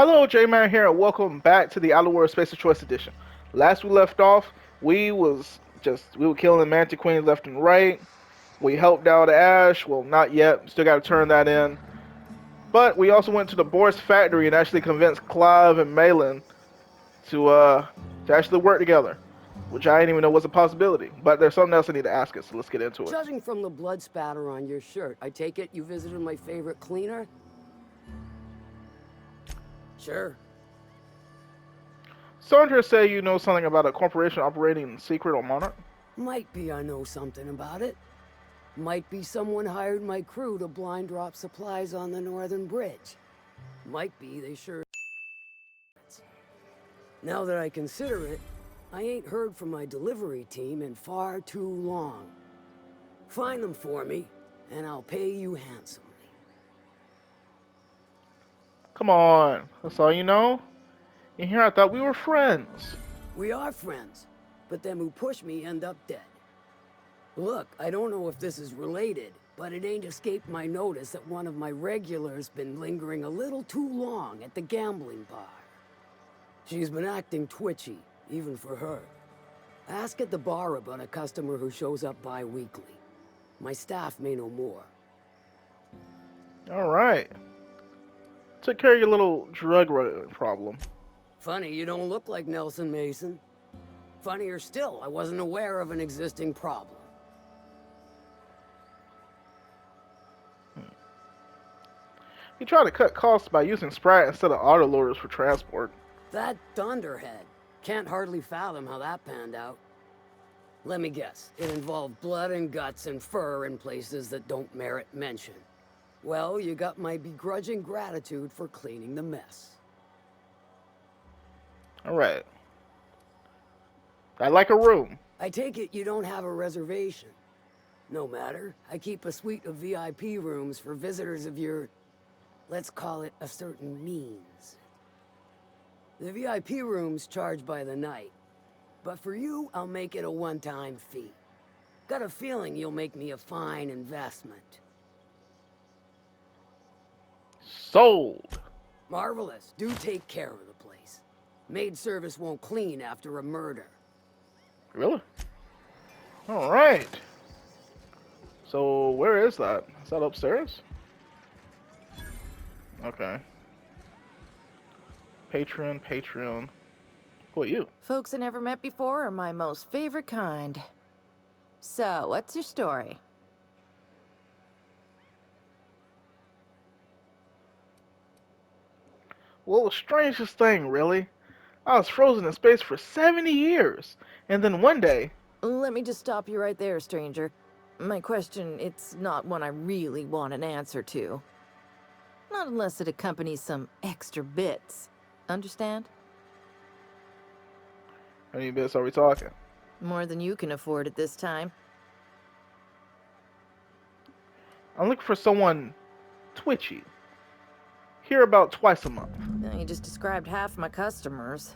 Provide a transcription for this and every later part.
Hello, Jman here, and welcome back to the Outer World Space of Choice Edition. Last we left off, we were killing the Manta Queens left and right. We helped out Ash. Well, not yet. Still got to turn that in. But we also went to the Boris factory and actually convinced Clive and Malin to actually work together, which I didn't even know was a possibility. But there's something else I need to ask us, so let's get into it. Judging from the blood spatter on your shirt, I take it you visited my favorite cleaner? Sure. Sandra said you know something about a corporation operating in secret on Monarch. Might be I know something about it. Might be someone hired my crew to blind drop supplies on the northern bridge. Might be they sure. Now that I consider it, I ain't heard from my delivery team in far too long. Find them for me, and I'll pay you handsomely. Come on, that's all you know? In here I thought we were friends. We are friends, but them who push me end up dead. Look, I don't know if this is related, but it ain't escaped my notice that one of my regulars been lingering a little too long at the gambling bar. She's been acting twitchy, even for her. Ask at the bar about a customer who shows up bi-weekly. My staff may know more. Alright. Took care of your little drug problem. Funny, you don't look like Nelson Mason. Funnier still, I wasn't aware of an existing problem. He tried to cut costs by using Sprite instead of autoloaders for transport. That Thunderhead. Can't hardly fathom how that panned out. Let me guess, it involved blood and guts and fur in places that don't merit mention. Well, you got my begrudging gratitude for cleaning the mess. Alright. I'd like a room. I take it you don't have a reservation. No matter, I keep a suite of VIP rooms for visitors of your, let's call it a certain means. The VIP rooms charge by the night, but for you, I'll make it a one-time fee. Got a feeling you'll make me a fine investment. Sold. Marvelous. Do take care of the place. Maid service won't clean after a murder. Really? Alright. So, where is that? Is that upstairs? Okay. Patreon. Who are you? Folks I never met before are my most favorite kind. So, what's your story? Well, the strangest thing, really. I was frozen in space for 70 years. And then one day... Let me just stop you right there, stranger. My question, it's not one I really want an answer to. Not unless it accompanies some extra bits. Understand? How many bits are we talking? More than you can afford at this time. I'm looking for someone twitchy. Here about twice a month. Now, you just described half my customers.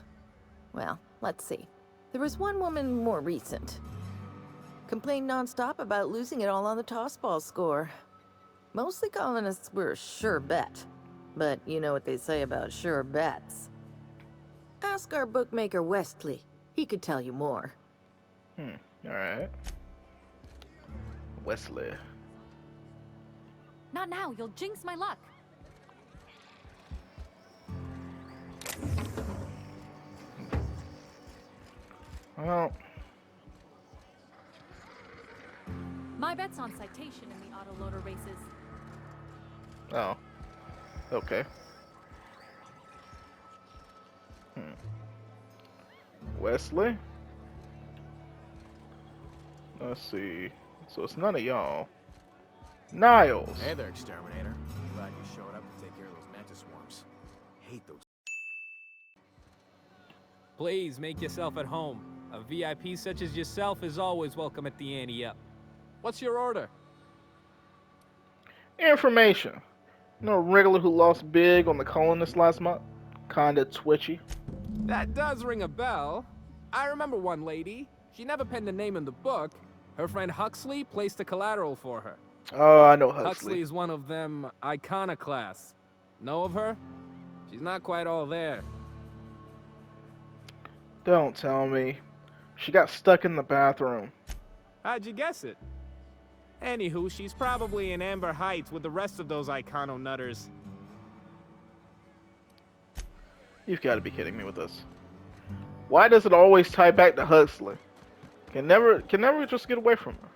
Well, let's see. There was one woman more recent. Complained nonstop about losing it all on the tossball score. Mostly colonists were a sure bet. But you know what they say about sure bets. Ask our bookmaker Westley. He could tell you more. Alright. Wesley. Not now, you'll jinx my luck. Well, My bet's on citation in the autoloader races. oh. Okay. Wesley? Let's see. So it's none of y'all. Niles. Hey there, Exterminator. Glad you showed up to take care of those mantis swarms. Hate those. Please make yourself at home. A VIP such as yourself is always welcome at the Ante Up. What's your order? Information. You know a regular who lost big on the colonists last month? Kinda twitchy. That does ring a bell. I remember one lady. She never penned a name in the book. Her friend Huxley placed the collateral for her. Oh, I know Huxley Huxley. is one of them iconoclasts. Know of her? She's not quite all there. Don't tell me. She got stuck in the bathroom. How'd you guess it? Anywho, she's probably in Amber Heights with the rest of those Icono nutters. You've got to be kidding me with this. Why does it always tie back to Huxley? Can never just get away from her.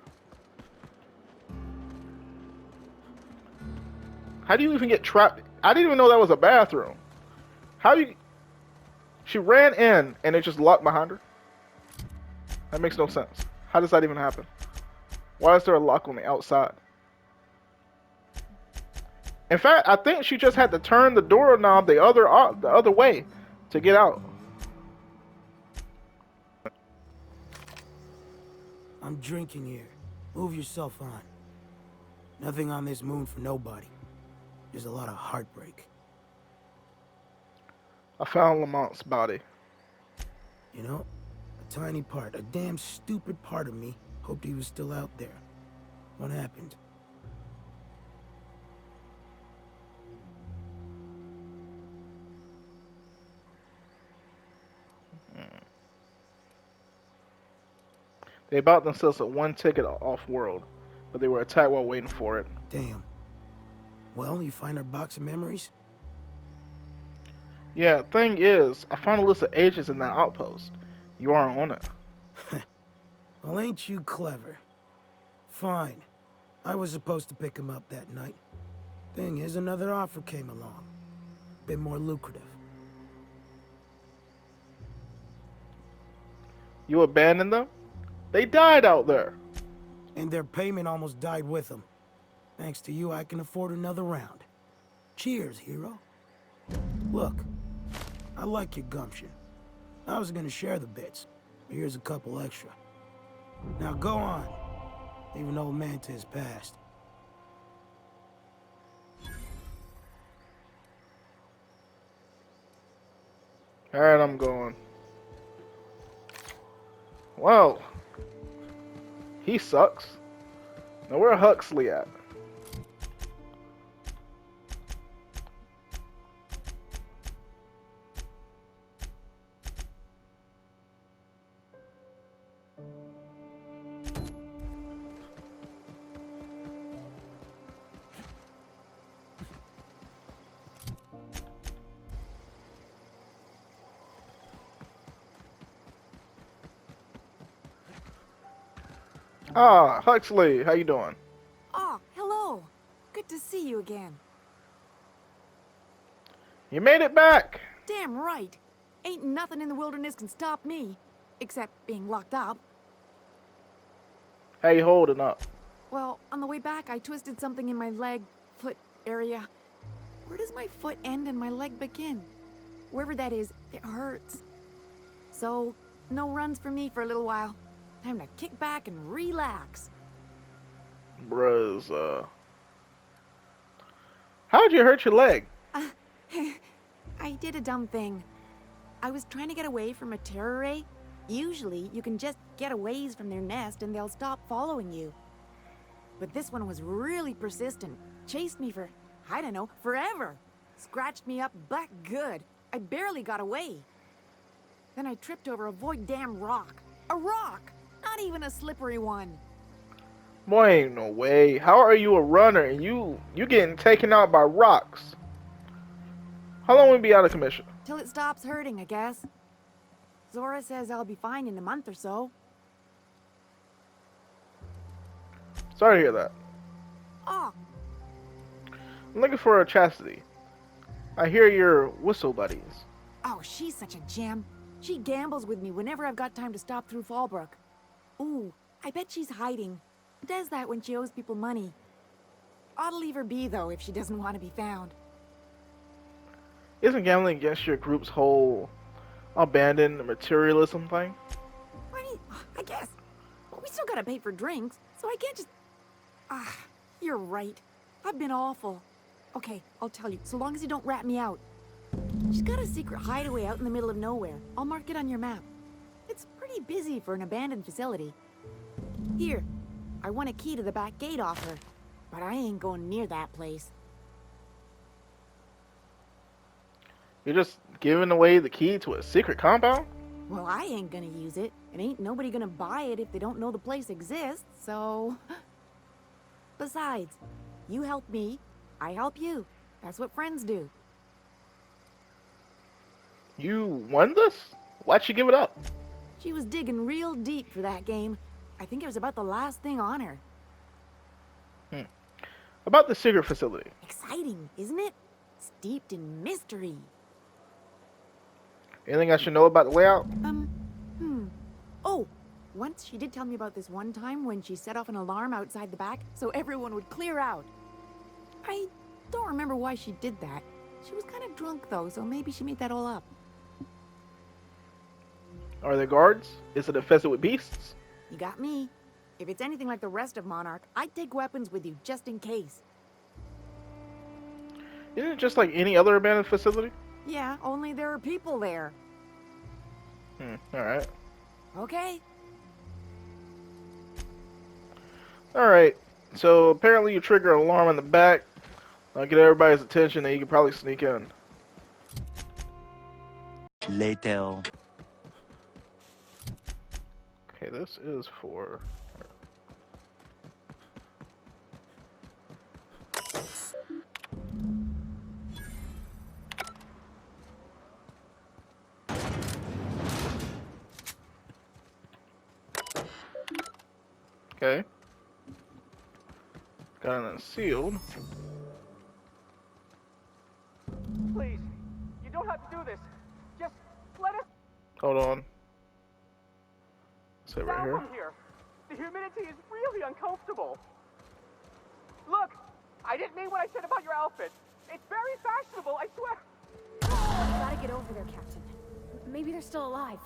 How do you even get trapped? I didn't even know that was a bathroom. How do you... She ran in and it just locked behind her? That makes no sense. How does that even happen? Why is there a lock on the outside? In fact, I think she just had to turn the doorknob the other way to get out. I'm drinking here. Move yourself on. Nothing on this moon for nobody. There's a lot of heartbreak. I found Lamont's body. You know, a tiny part, a damn stupid part of me hoped he was still out there. What happened? They bought themselves a one ticket off-world, but they were attacked while waiting for it. Damn. Well, you find our box of memories? Yeah, thing is, I found a list of agents in that outpost. You aren't on it. Well, ain't you clever? Fine. I was supposed to pick him up that night. Thing is, another offer came along. Bit more lucrative. You abandoned them? They died out there. And their payment almost died with them. Thanks to you, I can afford another round. Cheers, hero. Look, I like your gumption. I was gonna share the bits, but here's a couple extra. Now go on. Leave an old man to his past. Alright, I'm going. Well, he sucks. Now where Huxley at? Ah, Huxley, how you doing? Oh, hello. Good to see you again. You made it back. Damn right. Ain't nothing in the wilderness can stop me. Except being locked up. How you holding up? Well, on the way back, I twisted something in my leg, foot area. Where does my foot end and my leg begin? Wherever that is, it hurts. So, no runs for me for a little while. Time to kick back and relax. Bruh, how'd you hurt your leg? I did a dumb thing. I was trying to get away from a terror ray. Usually, you can just get a ways from their nest and they'll stop following you. But this one was really persistent. Chased me for, I don't know, forever. Scratched me up back good. I barely got away. Then I tripped over a void damn rock. A rock! Not even a slippery one. Boy, ain't no way. How are you a runner and you getting taken out by rocks? How long will you be out of commission? Till it stops hurting, I guess. Zora says I'll be fine in a month or so. Sorry to hear that. Oh, I'm looking for a Chastity. I hear you're whistle buddies. oh, she's such a gem. She gambles with me whenever I've got time to stop through Fallbrook. Ooh, I bet she's hiding. Does that when she owes people money. Ought to leave her be, though, if she doesn't want to be found. Isn't gambling against your group's whole abandoned materialism thing? I guess. But we still gotta pay for drinks, so I can't just... Ah, you're right. I've been awful. Okay, I'll tell you, so long as you don't rat me out. She's got a secret hideaway out in the middle of nowhere. I'll mark it on your map. It's pretty busy for an abandoned facility. Here, I want a key to the back gate off her, but I ain't going near that place. You're just giving away the key to a secret compound? Well, I ain't gonna use it. And ain't nobody gonna buy it if they don't know the place exists, so... Besides, you help me, I help you. That's what friends do. You won this? Why'd you give it up? She was digging real deep for that game. I think it was about the last thing on her. About the secret facility. Exciting, isn't it? Steeped in mystery. Anything I should know about the layout? Oh, once she did tell me about this one time when she set off an alarm outside the back so everyone would clear out. I don't remember why she did that. She was kind of drunk though, so maybe she made that all up. Are there guards? Is it infested with beasts? You got me. If it's anything like the rest of Monarch, I'd take weapons with you just in case. Isn't it just like any other abandoned facility? Yeah, only there are people there. Alright. Okay. Alright. So apparently you trigger an alarm in the back. Get everybody's attention and you can probably sneak in. Later. Okay, this is for... Okay. Got it unsealed. Please, you don't have to do this. Just let us Hold on. Say right down here. from here. The humidity is really uncomfortable. Look, I didn't mean what I said about your outfit. It's very fashionable, I swear. Gotta get over there, Captain. Maybe they're still alive.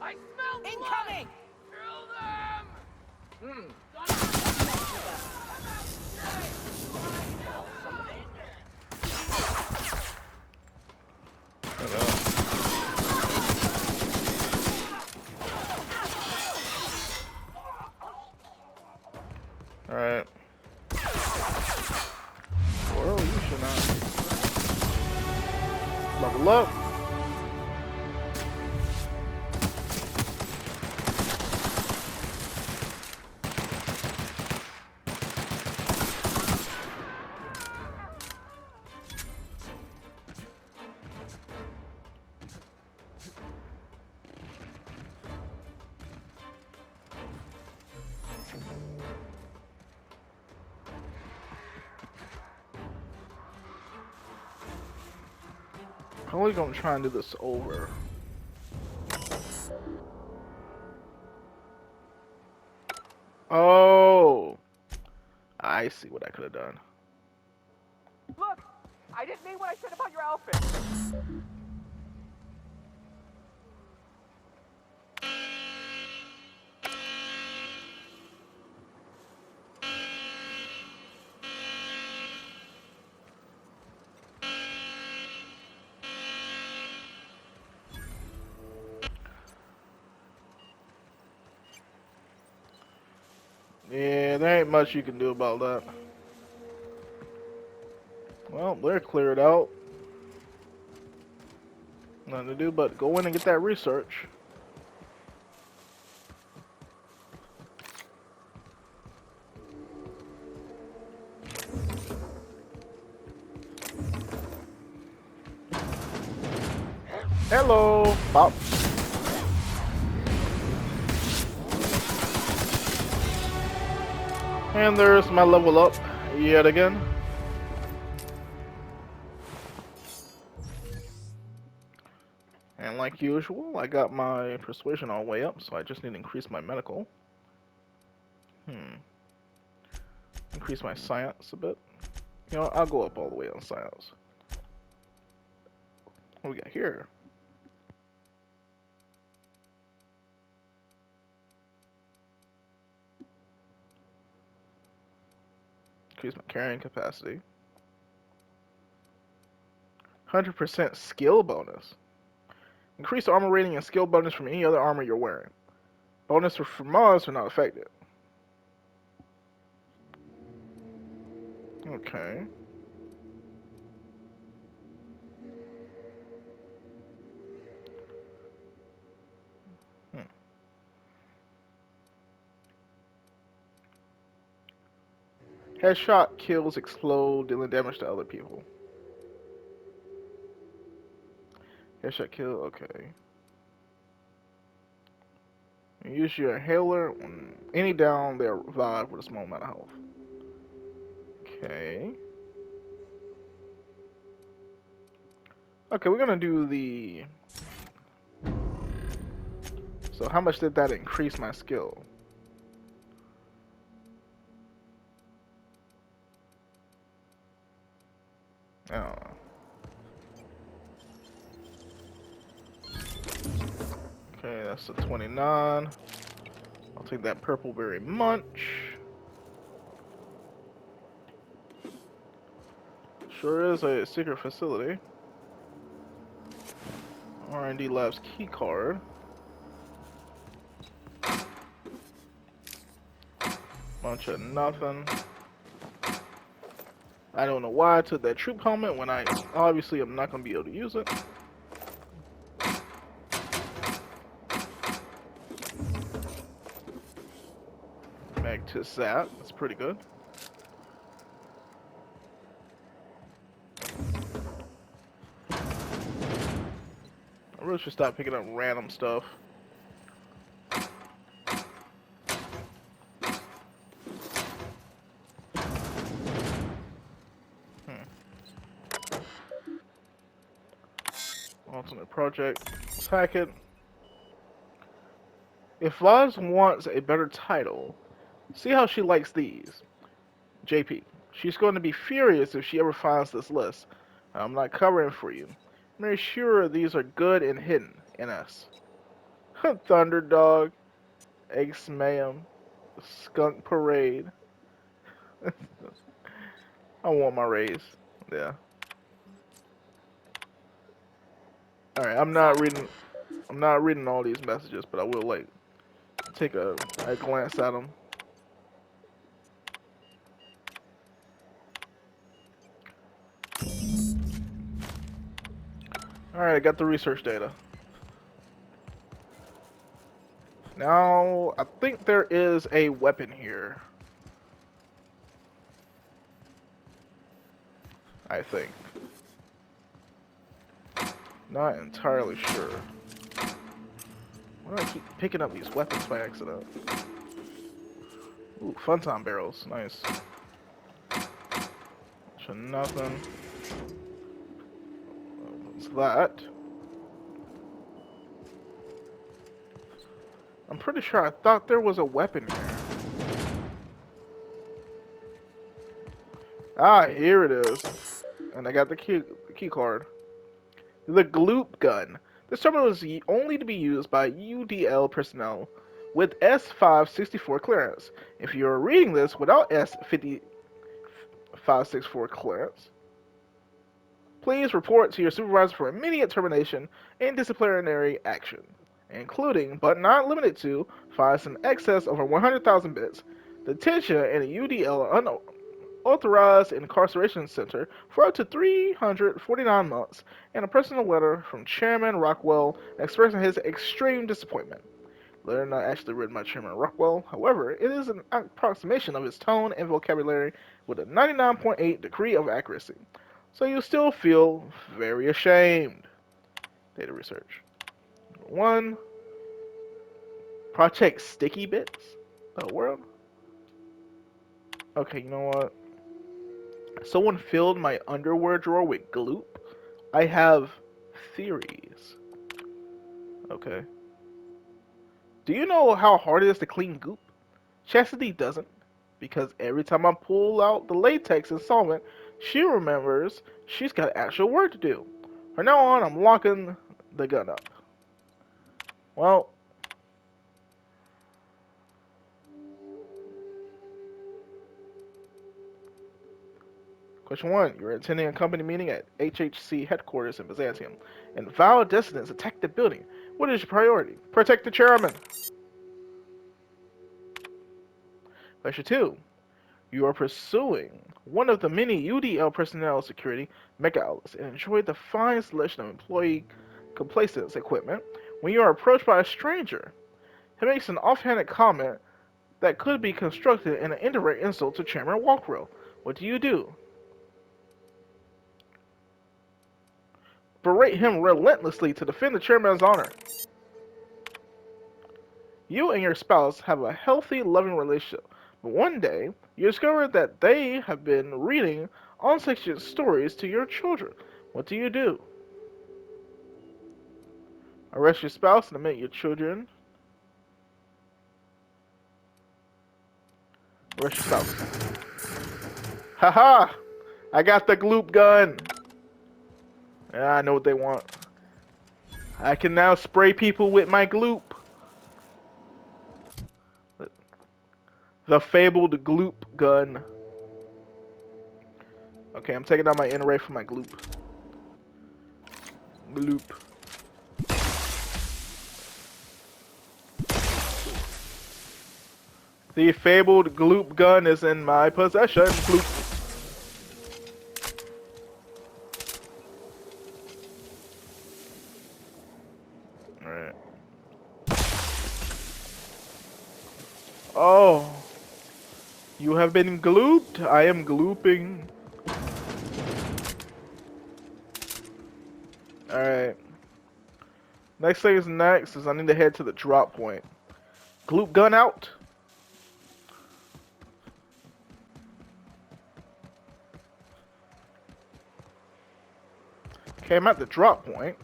I smell Incoming! Kill them! Alright. Well, you should not. Level up. I'm only gonna try and do this over. Oh, I see what I could have done. Look, I didn't mean what I said about your outfit. Yeah, there ain't much you can do about that. Well, they're cleared out. Nothing to do but go in and get that research. Hello, Pop. And there's my level up yet again. And like usual, I got my persuasion all the way up, so I just need to increase my medical. Increase my science a bit. You know, I'll go up all the way on science. What do we got here? Increase my carrying capacity. 100% skill bonus. Increase armor rating and skill bonus from any other armor you're wearing. Bonus for mobs are not affected. Okay. Hmm. Headshot kills explode, dealing damage to other people. Headshot kill, okay. Use your inhaler. When any down, they revive with a small amount of health. Okay. Okay, we're gonna do the... So how much did that increase my skill? I don't know. Okay, that's a 29. I'll take that Purpleberry Munch. Sure is a secret facility. R&D Labs key card. Bunch of nothing. I don't know why I took that troop helmet when I obviously am not going to be able to use it. Back to Zap. That's pretty good. I really should stop picking up random stuff. Alternate project. Attack it. If Vaz wants a better title, see how she likes these. JP. She's going to be furious if she ever finds this list. I'm not covering for you. Make sure these are good and hidden. NS. Thunderdog. Ace Mayhem. Skunk Parade. I want my raise. Yeah. Alright, I'm not reading all these messages, but I will like take a glance at them. Alright, I got the research data. Now, I think there is a weapon here. I think. Not entirely sure. Why do I keep picking up these weapons by accident? Ooh, Funtime barrels. Nice. So nothing. What's that? I'm pretty sure I thought there was a weapon here. Ah, here it is. And I got the key card. The Gloop Gun. This terminal is only to be used by UDL personnel with S564 clearance. If you are reading this without S564 clearance, please report to your supervisor for immediate termination and disciplinary action, including, but not limited to, fines in excess over 100,000 bits, detention in a UDL unauthorized incarceration center for up to 349 months, and a personal letter from Chairman Rockwell expressing his extreme disappointment. Letter not actually written by Chairman Rockwell, however, it is an approximation of his tone and vocabulary with a 99.8 degree of accuracy. So you still feel very ashamed. Data research. 1. Project Sticky Bits? The world? Okay, you know what? Someone filled my underwear drawer with gloop. I have theories. Okay. Do you know how hard it is to clean goop? Chastity doesn't, because every time I pull out the latex and solvent, she remembers she's got actual work to do. From now on, I'm locking the gun up. Well, question 1. You're attending a company meeting at HHC headquarters in Byzantium, and vile dissidents attack the building. What is your priority? Protect the chairman. Question 2. You are pursuing one of the many UDL personnel security mecha outlets and enjoy the fine selection of employee complacence equipment when you are approached by a stranger. He makes an offhanded comment that could be construed in an indirect insult to Chairman Walkrow. What do you do? Berate him relentlessly to defend the chairman's honor. You and your spouse have a healthy, loving relationship, but one day you discover that they have been reading unsexual stories to your children. What do you do? Arrest your spouse and admit your children. Arrest your spouse. Haha! I got the gloop gun! Yeah, I know what they want. I can now spray people with my gloop. The fabled gloop gun. Okay, I'm taking out my inner ray for my gloop. Gloop. The fabled gloop gun is in my possession. Gloop. Alright. Oh. You have been glooped? I am glooping. Alright. Next thing is next is I need to head to the drop point. Gloop gun out. Okay, I'm at the drop point.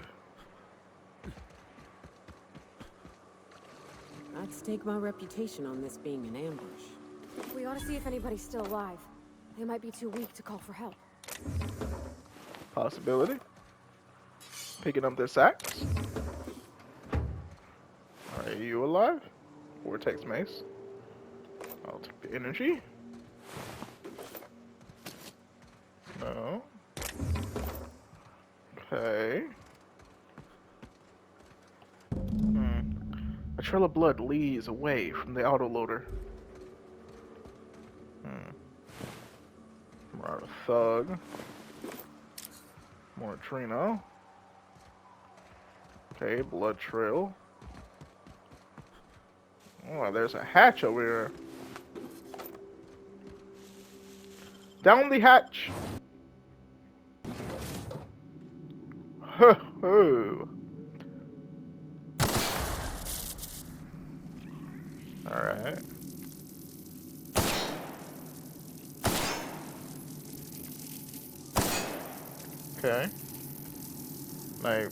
I'd stake my reputation on this being an ambush. We ought to see if anybody's still alive. They might be too weak to call for help. Possibility. Picking up this axe. Are you alive? Vortex mace. I'll take the energy. No. Okay. A trail of blood leads away from the autoloader. More thug. More Trino. Okay, blood trail. Oh, there's a hatch over here. Down the hatch. Ho ho. Alright. Okay. Like.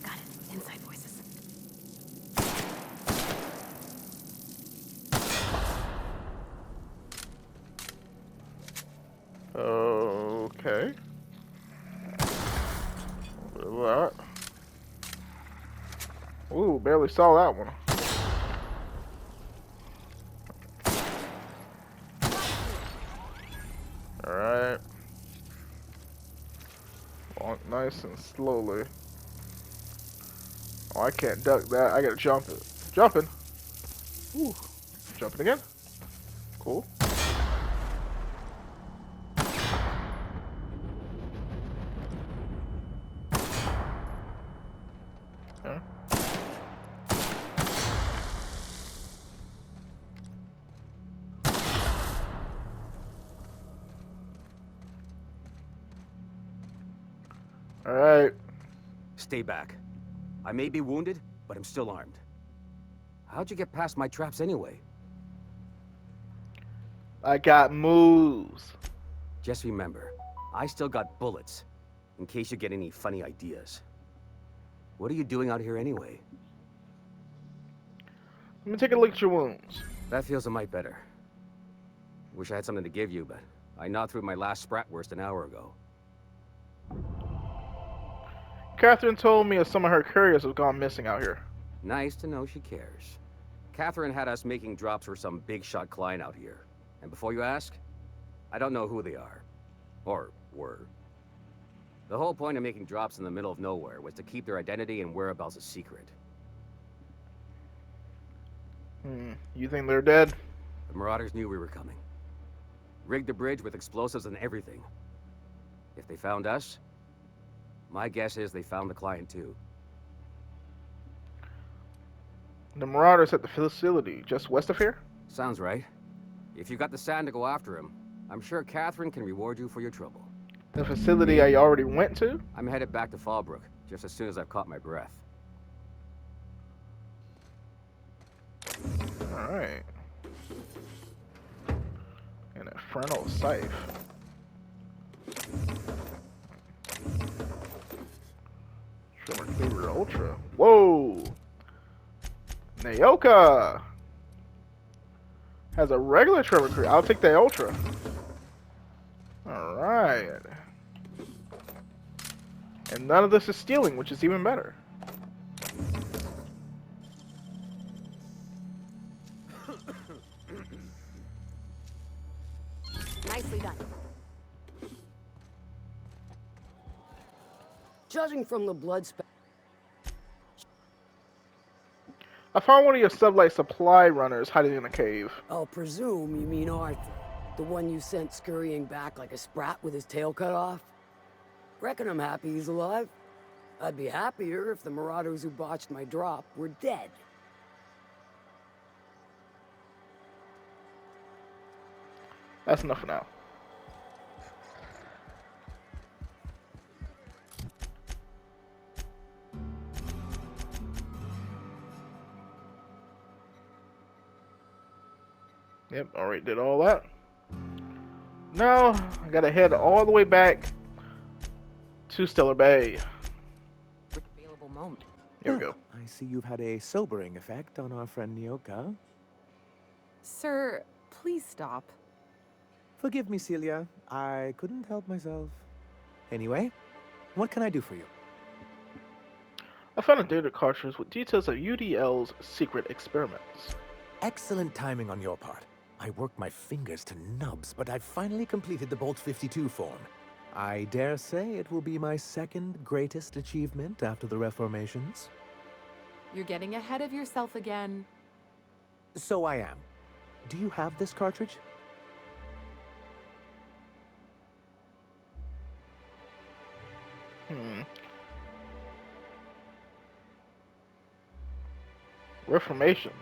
Got it. Inside voices. Okay. What is that? Ooh, barely saw that one. Alright. Walk nice and slowly. Oh, I can't duck that. I gotta jump it. Jumping. Ooh. Jumping again. Cool. Okay. Alright. Stay back. I may be wounded, but I'm still armed. How'd you get past my traps anyway? I got moves. Just remember, I still got bullets, in case you get any funny ideas. What are you doing out here anyway? Let me take a look at your wounds. That feels a mite better. Wish I had something to give you, but I gnawed through my last Spratwurst an hour ago. Catherine told me some of her couriers have gone missing out here. Nice to know she cares. Catherine had us making drops for some big shot client out here. And before you ask, I don't know who they are. Or were. The whole point of making drops in the middle of nowhere was to keep their identity and whereabouts a secret. You think they're dead? The Marauders knew we were coming. Rigged the bridge with explosives and everything. If they found us, my guess is they found the client too. The Marauders at the facility just west of here? Sounds right. If you got the sand to go after him, I'm sure Catherine can reward you for your trouble. The facility I already went to? I'm headed back to Fallbrook, just as soon as I've caught my breath. Alright. An infernal scythe. Trimmer Cleaver Ultra. Whoa! Naoka! Has a regular Tremor Cleaver. I'll take the Ultra. Alright. And none of this is stealing, which is even better. Nicely done. Judging from the blood spatter, I found one of your sublight supply runners hiding in a cave. I'll presume you mean Arthur, the one you sent scurrying back like a sprat with his tail cut off. Reckon I'm happy he's alive. I'd be happier if the Marauders who botched my drop were dead. That's enough for now. Yep, alright, did all that. Now, I gotta head all the way back to Stellar Bay. Available moment. Here we go. I see you've had a sobering effect on our friend Nyoka. Sir, please stop. Forgive me, Celia. I couldn't help myself. Anyway, what can I do for you? I found a data cartridge with details of UDL's secret experiments. Excellent timing on your part. I worked my fingers to nubs, but I've finally completed the Bolt 52 form. I dare say it will be my second greatest achievement after the Reformations. You're getting ahead of yourself again. So I am. Do you have this cartridge? Reformations.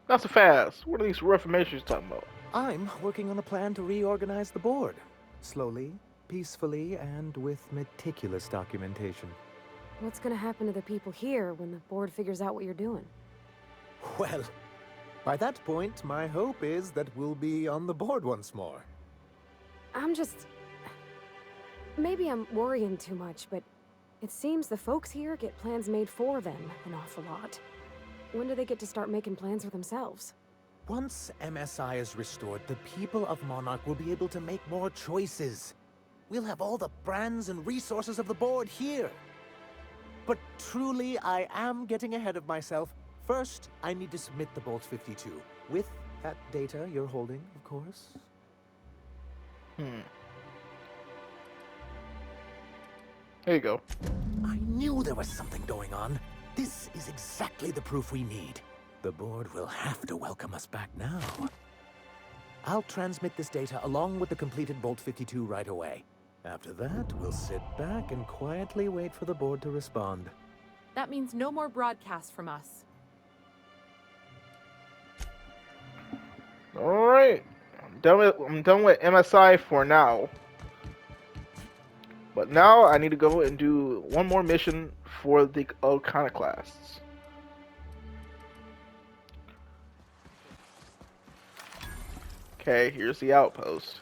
Not so fast. What are these reformations talking about? I'm working on a plan to reorganize the board. Slowly, peacefully, and with meticulous documentation. What's gonna happen to the people here when the board figures out what you're doing? Well, by that point, my hope is that we'll be on the board once more. I'm just... Maybe I'm worrying too much, but it seems the folks here get plans made for them an awful lot. When do they get to start making plans for themselves? Once MSI is restored, the people of Monarch will be able to make more choices. We'll have all the brands and resources of the board here. But truly, I am getting ahead of myself. First, I need to submit the Bolt 52. With that data you're holding, of course. There you go. I knew there was something going on. This is exactly the proof we need. The board will have to welcome us back now. I'll transmit this data along with the completed Bolt 52 right away. After that, we'll sit back and quietly wait for the board to respond. That means no more broadcasts from us. Alright. I'm done with MSI for now. But now I need to go and do one more mission for the Iconoclasts. Okay, here's the outpost.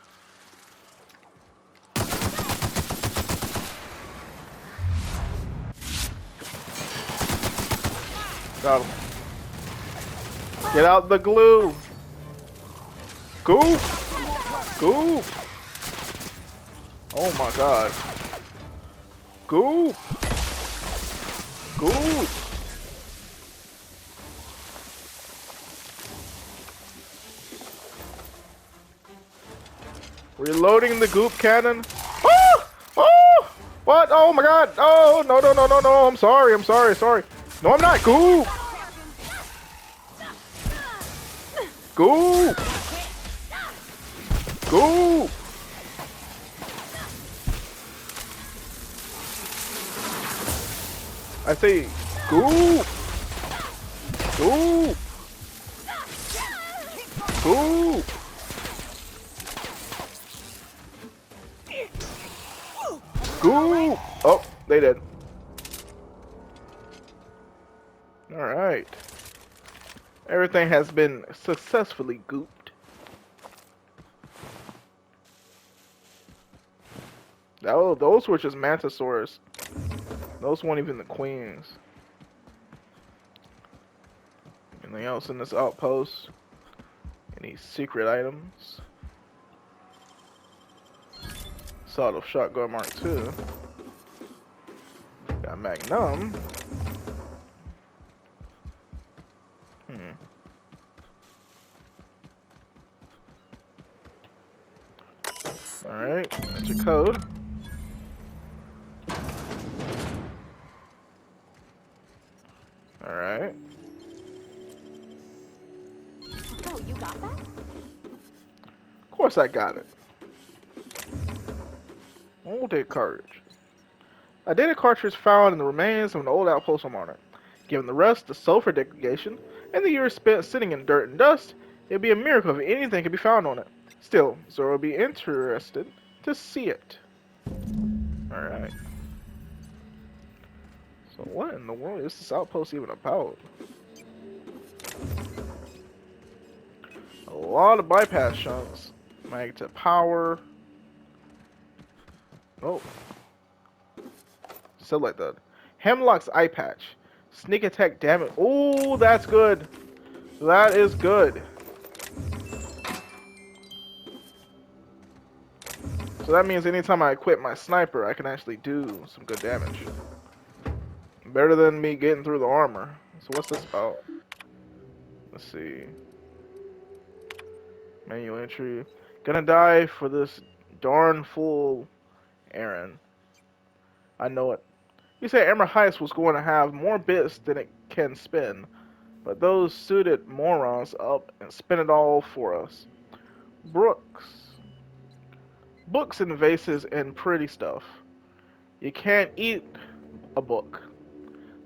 Got him. Get out the glue! Goop! Goop! Oh my god. Goop! Goop! Reloading the goop cannon. Oh! Oh! What? Oh my god! Oh, no, no, no, no, no. I'm sorry, sorry. No, I'm not. Goop. Goop. Goop. I say goop. Goop. Goop. Goop. Oh, they did. All right. Everything has been successfully gooped. Oh, those were just mantisaurs. Those weren't even the queens. Anything else in this outpost? Any secret items? Sawed-off shotgun Mark II. Got Magnum. Alright, that's your code. Alright. Oh, you got that? Of course I got it. Old data cartridge. A data cartridge found in the remains of an old outpost on Monarch. Given the rust, the sulfur degradation, and the years spent sitting in dirt and dust, it'd be a miracle if anything could be found on it. Still, Zoro would be interested to see it. Alright. So what in the world is this outpost even about? A lot of bypass chunks. Magnet power. Oh. Select that. Hemlock's eye patch. Sneak attack damage. Oh, that's good. That is good. So that means anytime I equip my sniper, I can actually do some good damage. Better than me getting through the armor. So what's this about? Let's see. Manual entry. Gonna die for this darn fool Aaron. I know it. You said Emerald Heist was going to have more bits than it can spin, but those suited morons up and spin it all for us. Brooks. Books and vases and pretty stuff. You can't eat a book.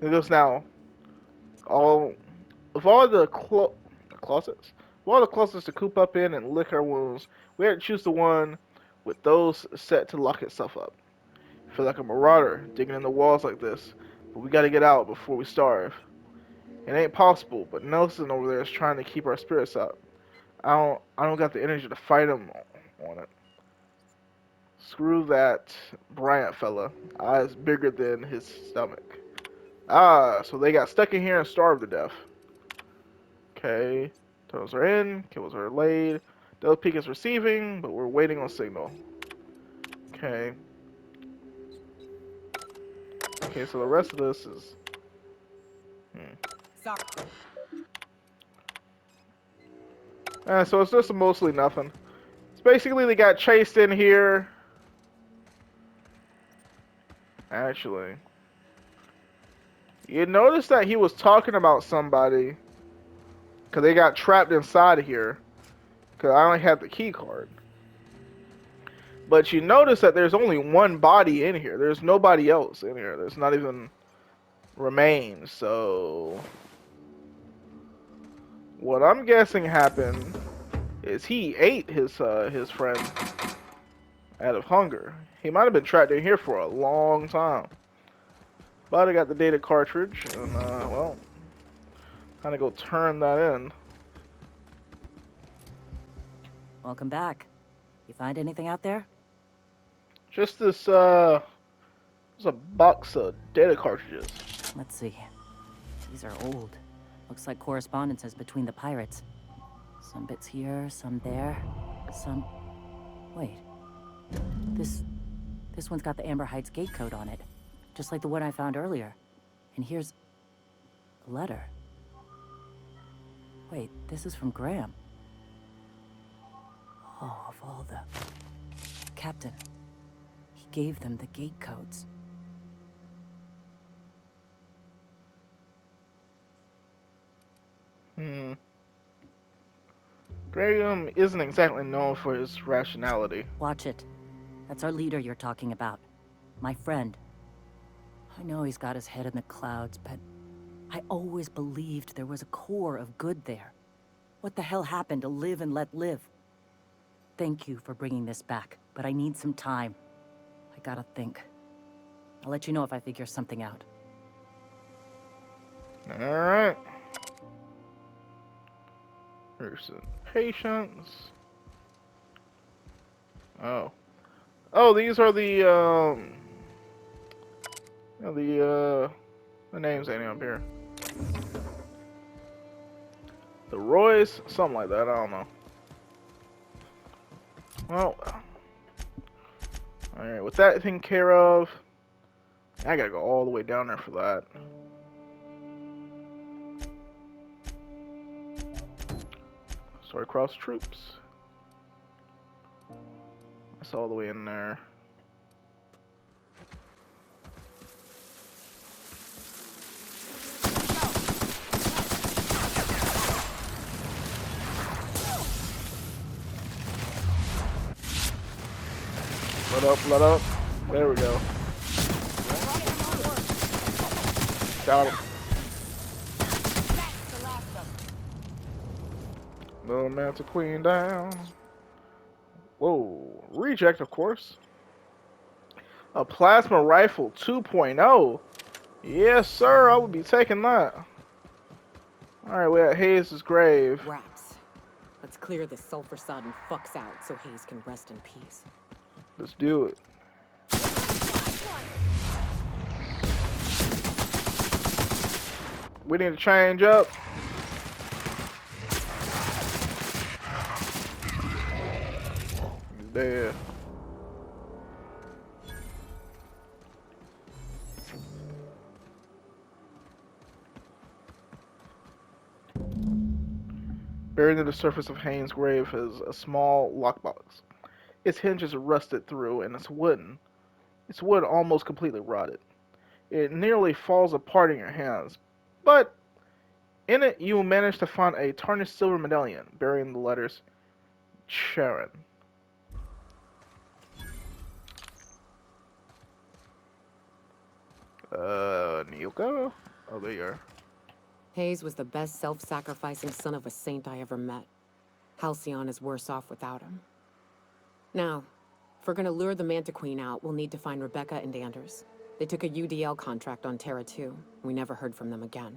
It goes now. All of all the closets, of all the closets to coop up in and lick our wounds, we had to choose the one with those set to lock itself up. I feel like a marauder digging in the walls like this, but we gotta get out before we starve. It ain't possible, but Nelson over there is trying to keep our spirits up. I don't got the energy to fight him on it. Screw that Bryant fella. Eyes bigger than his stomach. Ah, so they got stuck in here and starved to death. Okay. Turtles are in. Kills are laid. Del Peak is receiving, but we're waiting on signal. Okay. Okay, so the rest of this is... so it's just mostly nothing. It's basically they got chased in here. Actually. You notice that he was talking about somebody. Because they got trapped inside of here. Because I only have the key card. But you notice that there's only one body in here. There's nobody else in here. There's not even remains. So what I'm guessing happened is he ate his friend out of hunger. He might have been trapped in here for a long time. But I got the data cartridge, and well, kind of go turn that in. Welcome back. You find anything out there? Just this, there's a box of data cartridges. Let's see. These are old. Looks like correspondences between the pirates. Some bits here, some there, some... Wait. This one's got the Amber Heights gate code on it. Just like the one I found earlier. And here's... a letter. Wait, this is from Graham. Oh, of all the... Captain. He gave them the gate codes. Hmm. Graham isn't exactly known for his rationality. Watch it. That's our leader you're talking about. My friend. I know he's got his head in the clouds, but I always believed there was a core of good there. What the hell happened to live and let live? Thank you for bringing this back, but I need some time. I gotta think. I'll let you know if I figure something out. Alright. Here's some patience. Oh. Oh, these are the names ain't up here. The Royce, something like that, I don't know. Well, alright, with that taken care of, I gotta go all the way down there for that. Sorry, cross troops. That's all the way in there. Let up. There we go. Got him. Little Manta Queen down. Whoa. Reject, of course. A plasma rifle 2.0. Yes, sir. I would be taking that. Alright, we're at Hayes' grave. Raps. Let's clear this sulfur-sodden fucks out so Hayes can rest in peace. Let's do it. We need to change up. He's dead. Buried in the surface of Haynes' grave is a small lockbox. Its hinges are rusted through, and it's wooden. Its wood almost completely rotted. It nearly falls apart in your hands, but in it you will manage to find a tarnished silver medallion bearing the letters Sharon. Nyoka? Oh, there you are. Hayes was the best self-sacrificing son of a saint I ever met. Halcyon is worse off without him. Now, if we're gonna lure the Manta Queen out, we'll need to find Rebecca and Anders. They took a UDL contract on Terra 2. We never heard from them again.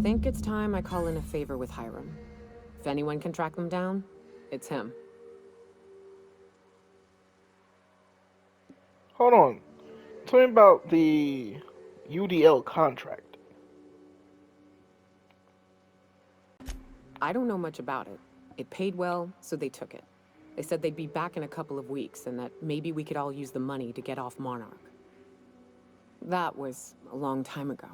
Think it's time I call in a favor with Hiram. If anyone can track them down, it's him. Hold on. Tell me about the UDL contract. I don't know much about it. It paid well, so they took it. They said they'd be back in a couple of weeks, and that maybe we could all use the money to get off Monarch. That was a long time ago.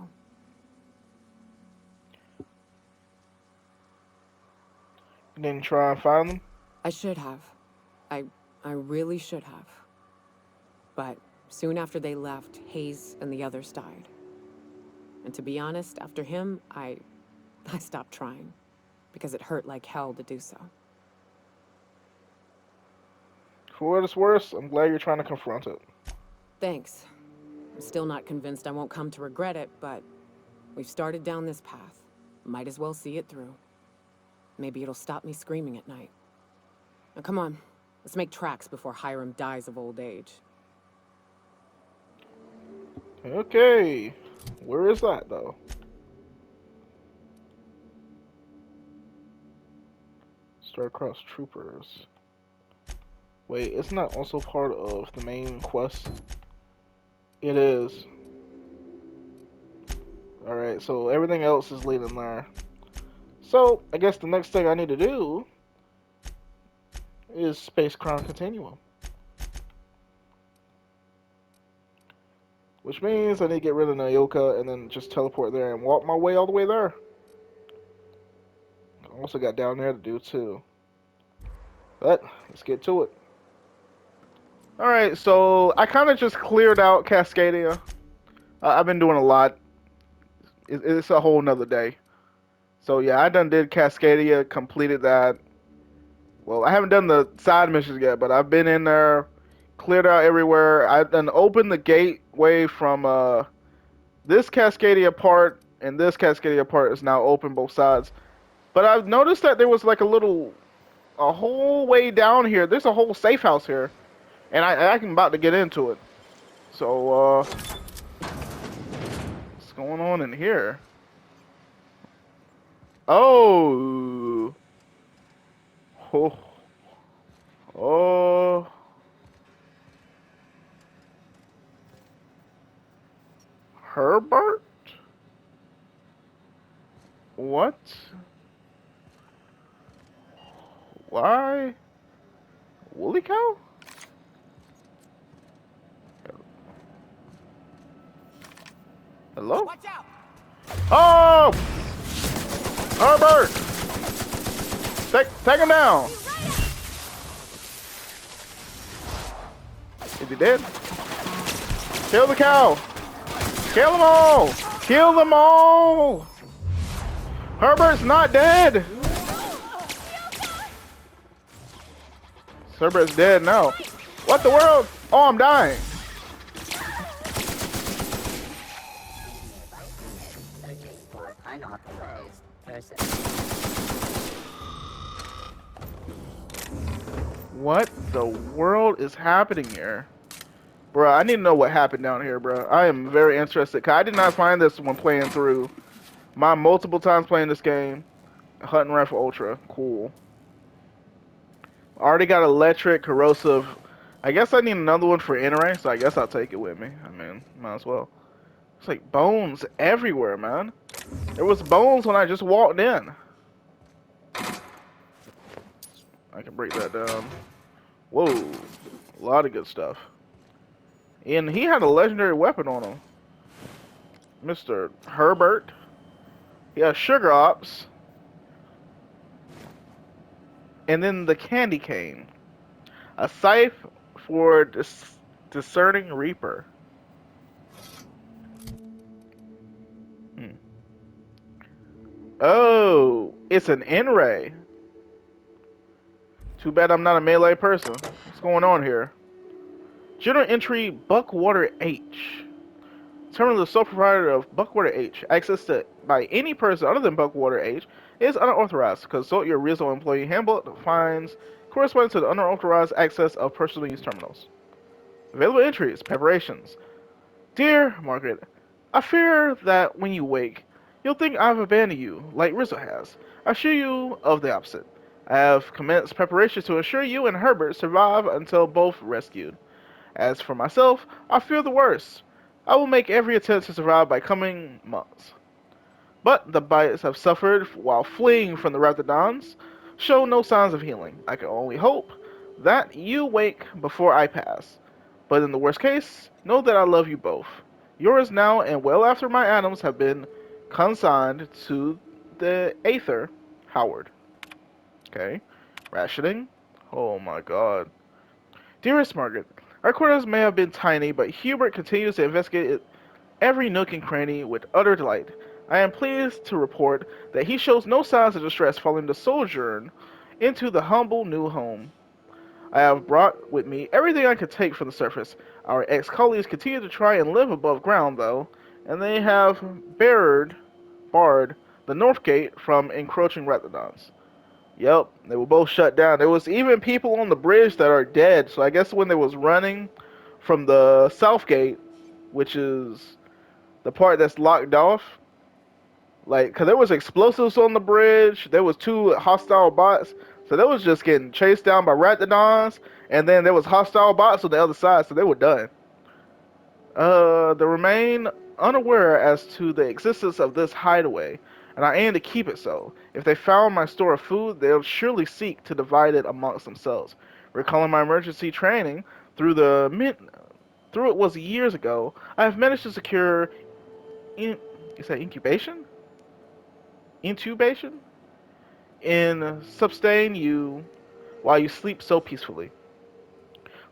You didn't try and find them? I should have. I really should have. But soon after they left, Hayes and the others died. And to be honest, after him, I stopped trying. Because it hurt like hell to do so. For what it's worth, I'm glad you're trying to confront it. Thanks. I'm still not convinced I won't come to regret it, but we've started down this path. Might as well see it through. Maybe it'll stop me screaming at night. Now come on, let's make tracks before Hiram dies of old age. Okay. Where is that, though? Star-Crossed Troopers. Wait, isn't that also part of the main quest? It is. Alright, so everything else is leading there. So, I guess the next thing I need to do is Space Crown Continuum. Which means I need to get rid of Nyoka and then just teleport there and walk my way all the way there. I also got down there to do too. But, let's get to it. Alright, so I kind of just cleared out Cascadia. I've been doing a lot. It's a whole nother day. So yeah, I done did Cascadia, completed that. Well, I haven't done the side missions yet, but I've been in there, cleared out everywhere. I've done opened the gateway from this Cascadia part, and this Cascadia part is now open both sides. But I've noticed that there was like a whole way down here. There's a whole safe house here, and I'm about to get into it. So what's going on in here? Oh, oh, oh. Herbert? What? Why? Woolly cow? Hello? Watch out! Oh! Herbert! Take him down! Is he dead? Kill the cow! Kill them all! Kill them all! Herbert's not dead! Herbert's dead now. What the world? Oh, I'm dying. What the world is happening here? Bro, I need to know what happened down here, bro. I am very interested. 'Cause I did not find this when playing through. My multiple times playing this game. Hunting Rifle Ultra. Cool. Already got electric, corrosive. I guess I need another one for NRA, so I guess I'll take it with me. I mean, might as well. It's like bones everywhere, man. There was bones when I just walked in. I can break that down. Whoa. A lot of good stuff. And he had a legendary weapon on him. Mr. Herbert. He has sugar ops. And then the candy cane. A scythe for discerning reaper. Oh, it's an N-ray. Too bad I'm not a melee person. What's going on here? General entry Buckwater H. Terminal the sole proprietor of Buckwater H. Access to by any person other than Buckwater H is unauthorized. Consult your Rizzo employee handbook finds corresponding to the unauthorized access of personal use terminals. Available entries, preparations. Dear Margaret, I fear that when you wake, you'll think I've abandoned you, like Rizzo has. I assure you of the opposite. I have commenced preparations to ensure you and Herbert survive until both rescued. As for myself, I fear the worst. I will make every attempt to survive by coming months. But the bites I've suffered while fleeing from the Raptidons show no signs of healing. I can only hope that you wake before I pass. But in the worst case, know that I love you both. Yours now and well after my atoms have been consigned to the Aether, Howard. Okay. Rationing. Oh my god. Dearest Margaret, our quarters may have been tiny, but Hubert continues to investigate every nook and cranny with utter delight. I am pleased to report that he shows no signs of distress following the sojourn into the humble new home. I have brought with me everything I could take from the surface. Our ex-colleagues continue to try and live above ground, though, and they have barred the north gate from encroaching Raptidons. Yep, they were both shut down. There was even people on the bridge that are dead. So I guess when they was running from the south gate, which is the part that's locked off, like, cause there was explosives on the bridge. There was 2 hostile bots, so they was just getting chased down by Raptidons, and then there was hostile bots on the other side, so they were done. They remain unaware as to the existence of this hideaway, and I aim to keep it so. If they found my store of food, they'll surely seek to divide it amongst themselves. Recalling my emergency training through it was years ago, I have managed to secure is that incubation? Intubation? And sustain you while you sleep so peacefully.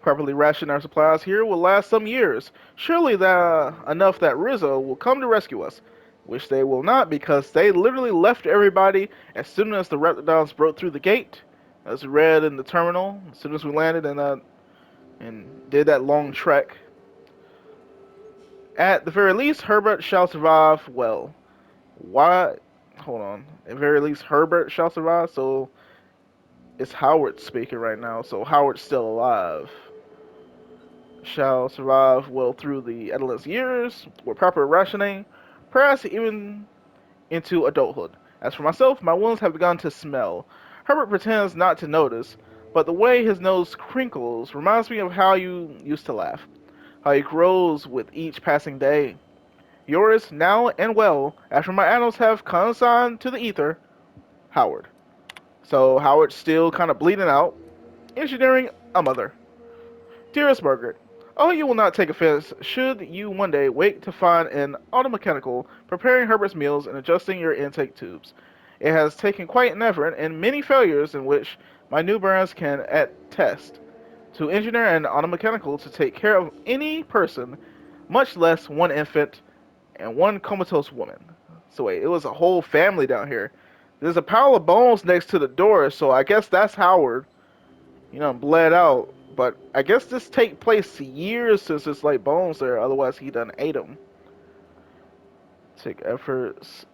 Properly ration our supplies here will last some years. Surely enough that Rizzo will come to rescue us. Which they will not, because they literally left everybody as soon as the Raptidons broke through the gate. As we read in the terminal, as soon as we landed and did that long trek. At the very least, Herbert shall survive well. Why? Hold on. At the very least, Herbert shall survive, so it's Howard speaking right now, so Howard's still alive. Shall survive well through the adolescent years with proper rationing, perhaps even into adulthood. As for myself, my wounds have begun to smell. Herbert pretends not to notice, but the way his nose crinkles reminds me of how you used to laugh, how he grows with each passing day. Yours, now and well, after my annals have consigned to the ether, Howard. So Howard's still kind of bleeding out, engineering a mother. Dearest Margaret, oh, you will not take offense should you one day wake to find an automechanical preparing Herbert's meals and adjusting your intake tubes. It has taken quite an effort and many failures in which my newborns can attest to engineer an automechanical to take care of any person, much less one infant and one comatose woman. So wait, it was a whole family down here. There's a pile of bones next to the door, so I guess that's Howard. Bled out. But I guess this take place years since it's like bones there, otherwise he done ate them. Take efforts.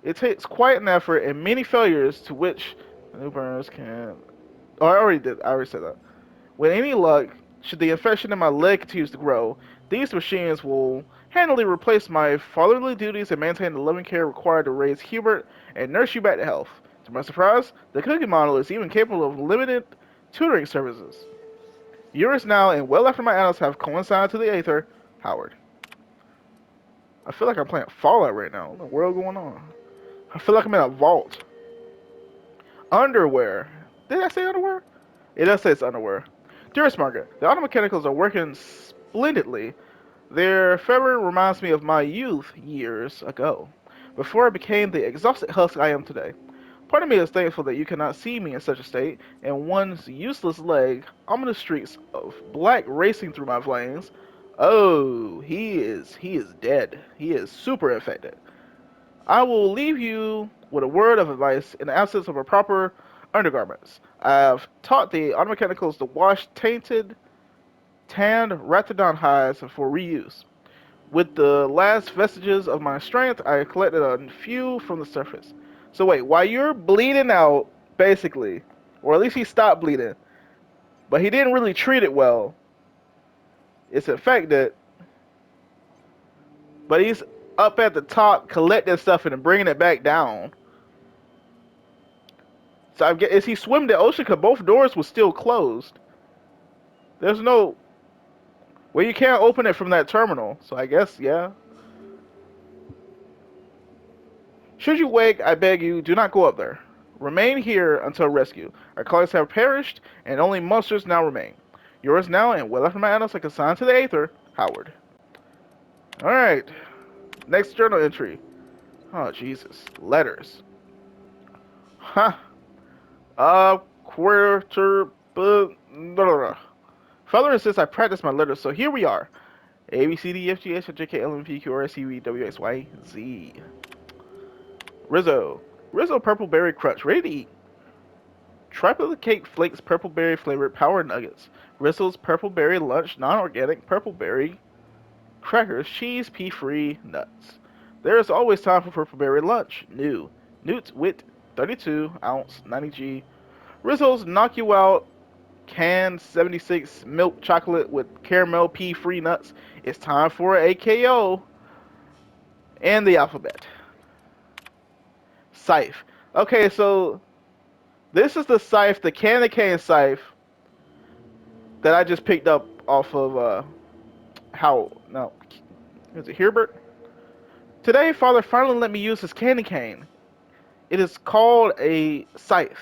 It takes quite an effort and many failures to which newborns can... Oh, I already did. I already said that. With any luck, should the infection in my leg continue to grow, these machines will handily replace my fatherly duties and maintain the loving care required to raise Hubert and nurse you back to health. To my surprise, the cookie model is even capable of limited tutoring services. Years now, and well after my annals have coincided to the Aether, Howard. I feel like I'm playing Fallout right now. What in the world going on? I feel like I'm in a vault. Underwear. Did I say underwear? It does say it's underwear. Dearest Margaret, the automechanicals are working splendidly. Their fervor reminds me of my youth years ago, before I became the exhausted husk I am today. Part of me is thankful that you cannot see me in such a state, and one's useless leg, ominous streaks of black racing through my veins. Oh, he is dead. He is super infected. I will leave you with a word of advice in the absence of a proper undergarments. I've taught the automechanicals to wash tainted, tanned rathodon hides for reuse. With the last vestiges of my strength, I collected a few from the surface. So wait, while you're bleeding out, basically, or at least he stopped bleeding, but he didn't really treat it well. It's infected, but he's up at the top collecting stuff and bringing it back down. So I guess, is he swimming the ocean? Because both doors were still closed. There's no... Well, you can't open it from that terminal, so I guess, yeah. Should you wake, I beg you, do not go up there. Remain here until rescue. Our colleagues have perished, and only monsters now remain. Yours now, and well after my annals, like assigned to the Aether, Howard. Alright. Next journal entry. Oh, Jesus. Letters. Huh. Quarter... Father insists I practice my letters, so here we are. A, B, C, D, F, G, H, I, J, K, L, M, P, Q, R, S, T, U, V, W, X, Y, Z. Rizzo. Rizzo Purpleberry Crunch. Ready to eat. Triple Cake Flakes Purpleberry Flavored Power Nuggets. Rizzo's Purpleberry Lunch Non-Organic Purpleberry Crackers. Cheese Pea-Free Nuts. There is always time for Purpleberry Lunch. New. Newt Wit 32 ounce 90G. Rizzo's Knock You Out Canned 76 Milk Chocolate with Caramel Pea-Free Nuts. It's time for a KO. And the alphabet. Scythe. Okay, so this is the scythe, the candy cane scythe that I just picked up off of is it Herbert? Today, Father finally let me use his candy cane. It is called a scythe.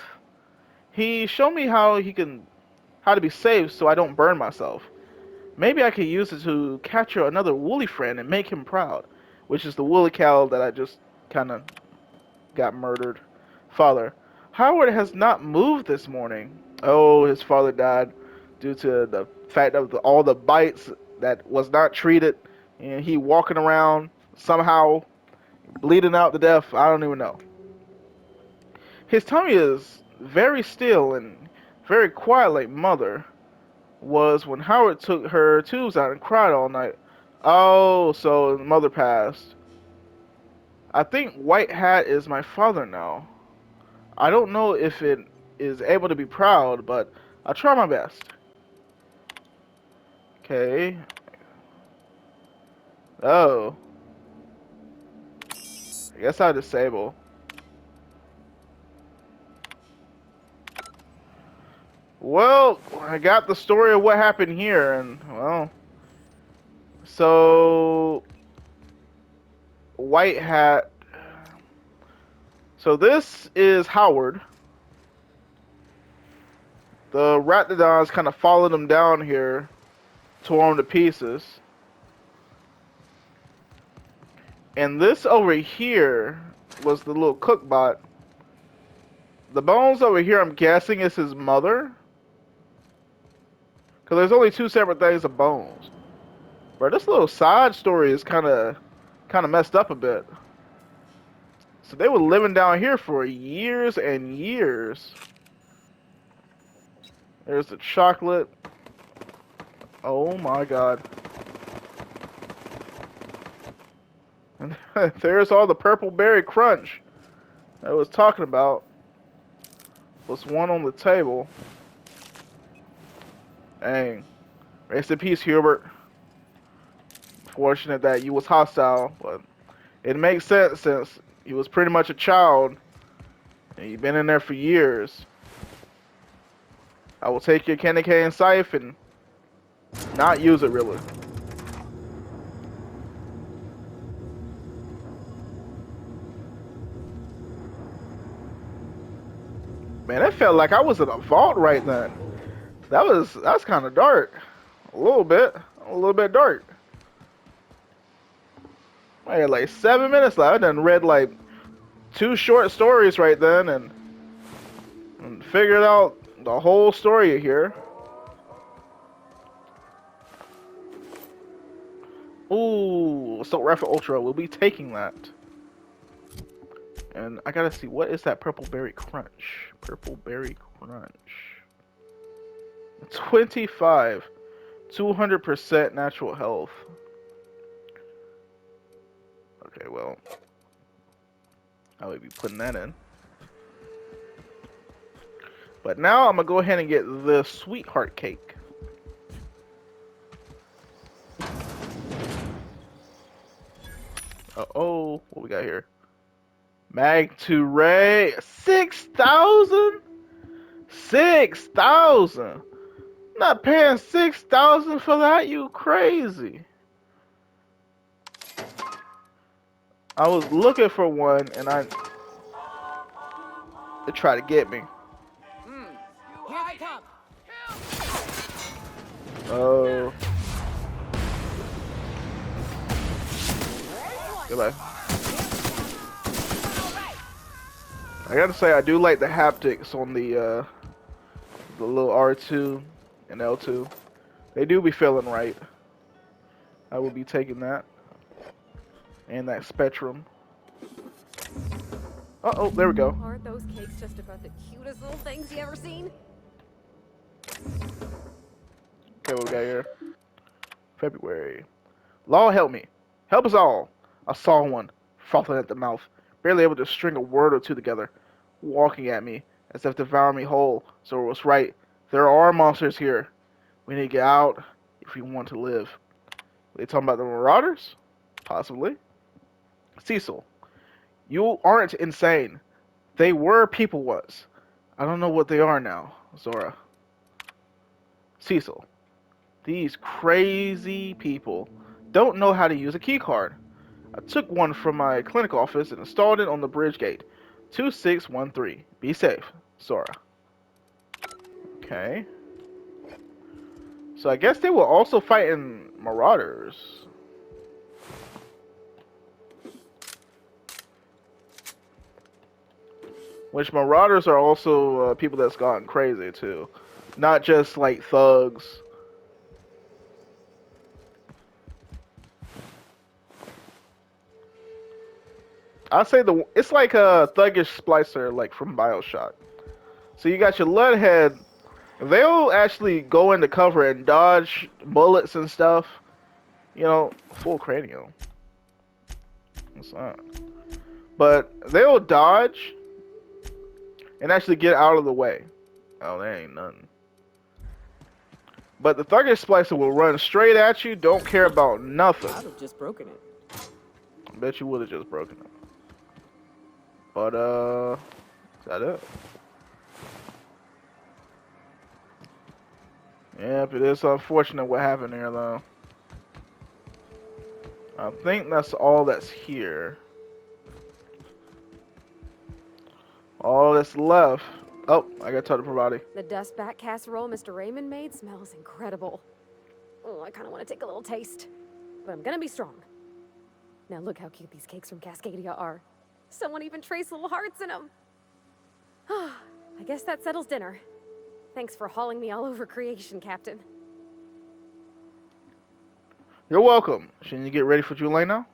He showed me how to be safe so I don't burn myself. Maybe I could use it to capture another woolly friend and make him proud, which is the woolly cow that I just kind of got murdered. Father, Howard has not moved this morning. Oh, his father died due to the fact of all the bites that was not treated, and he walking around somehow bleeding out to death. I don't even know. His tummy is very still and very quiet like Mother was when Howard took her tubes out and cried all night. Oh, so Mother passed. I think White Hat is my father now. I don't know if it is able to be proud, but I'll try my best. Okay. Oh. I guess I disable. Well, I got the story of what happened here, and, well... So... White Hat... So this is Howard. The Raptidons kind of followed him down here, tore him to pieces. And this over here was the little cook bot. The bones over here, I'm guessing, is his mother. Because there's only two separate things of bones. But this little side story is kind of messed up a bit. So they were living down here for years and years. There's the chocolate. Oh my god. And there's all the Purpleberry Crunch I was talking about. Plus one on the table. Dang. Rest in peace, Hubert. Fortunate that you was hostile, but it makes sense since he was pretty much a child and you've been in there for years. I will take your candy cane scythe and not use it really. Man, it felt like I was in a vault right then. That's kind of dark. A little bit dark. I had like 7 minutes left. I done read like 2 short stories right then and figured out the whole story here. Ooh, Assault Rifle Ultra. We'll be taking that. And I gotta see, what is that Purpleberry Crunch? Purpleberry Crunch. 25. 200% natural health. Okay, well. I would be putting that in. But now I'm gonna go ahead and get the sweetheart cake. Uh-oh, what we got here? Mag to Ray, 6,000? 6,000? Not paying 6,000 for that, you crazy. I was looking for one and they try to get me. Here they come. Oh. Goodbye. I gotta say, I do like the haptics on the little R2 and L2. They do be feeling right. I will be taking that. And that Spectrum. Uh-oh, there we go. Aren't those cakes just about the cutest little things you ever seen? Okay, what we got here? February. Law, help me. Help us all. I saw one, frothing at the mouth, barely able to string a word or two together, walking at me as if to devour me whole. So it was right. There are monsters here. We need to get out if we want to live. Are they talking about the Marauders? Possibly. Cecil, you aren't insane. They were people once. I don't know what they are now, Zora. Cecil, these crazy people don't know how to use a keycard. I took one from my clinic office and installed it on the bridge gate. 2613. Be safe, Sora. Okay. So I guess they were also fighting Marauders. Which Marauders are also people that's gone crazy too. Not just like thugs. I say it's like a thuggish splicer, like from BioShock. So you got your Leadhead. They'll actually go into cover and dodge bullets and stuff. You know, full cranium. What's that? But they'll dodge and actually get out of the way. Oh, there ain't nothing. But the thuggish splicer will run straight at you, don't care about nothing. I'd have just broken it. I bet you would have just broken it. But, is that it? Yep, it is unfortunate what happened here, though. I think that's all that's here. All that's left. Oh, I gotta talk to Parvati. The dust bat casserole Mr. Raymond made smells incredible. Oh, I kind of want to take a little taste. But I'm gonna be strong. Now look how cute these cakes from Cascadia are. Someone even traced little hearts in them. I guess that settles dinner. Thanks for hauling me all over creation, Captain. You're welcome. Shouldn't you get ready for July now?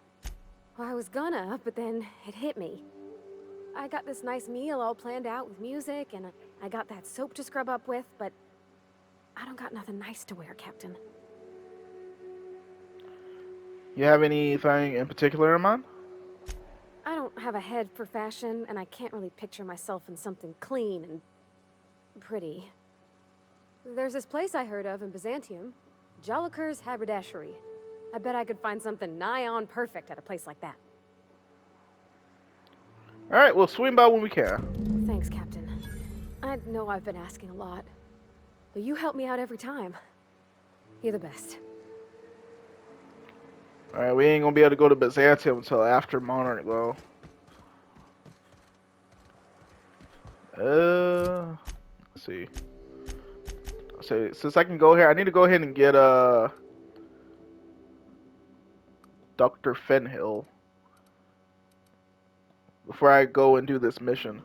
Well, I was gonna, but then it hit me. I got this nice meal all planned out with music, and I got that soap to scrub up with, but I don't got nothing nice to wear, Captain. You have anything in particular in mind? I don't have a head for fashion, and I can't really picture myself in something clean and pretty. There's this place I heard of in Byzantium, Jolicoeur's Haberdashery. I bet I could find something nigh on perfect at a place like that. Alright, we'll swing by when we can. Thanks, Captain. I know I've been asking a lot, but you help me out every time. You're the best. Alright, we ain't gonna be able to go to Byzantium until after Monarch, though. Let's see. So, since I can go here, I need to go ahead and get, Dr. Fenhill before I go and do this mission.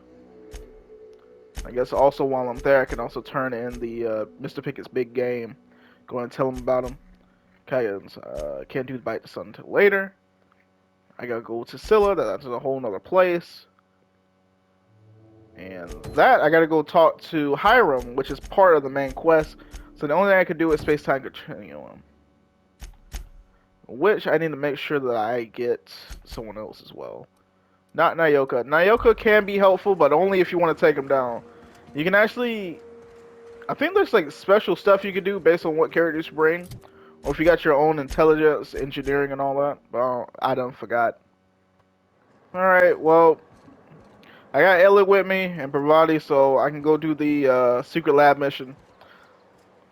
I guess also while I'm there, I can also turn in the, Mr. Pickett's big game. Go and tell him about him. Can't do the Bite the Sun until later. I gotta go to Scylla, that's a whole nother place. And that, I gotta go talk to Hiram, which is part of the main quest. So the only thing I can do is space-time continuum. Which I need to make sure that I get someone else as well. Not Nyoka. Nyoka can be helpful, but only if you want to take him down. You can actually... I think there's like special stuff you can do based on what characters you bring. Or if you got your own intelligence, engineering, and all that. Well, I done forgot. Alright, well... I got Elliot with me and Parvati, so I can go do the secret lab mission.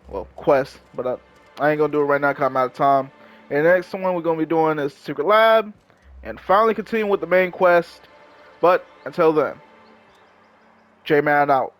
Well, quest, but I ain't gonna do it right now because I'm out of time. And the next one we're gonna be doing is secret lab, and finally continue with the main quest. But until then, Jman out.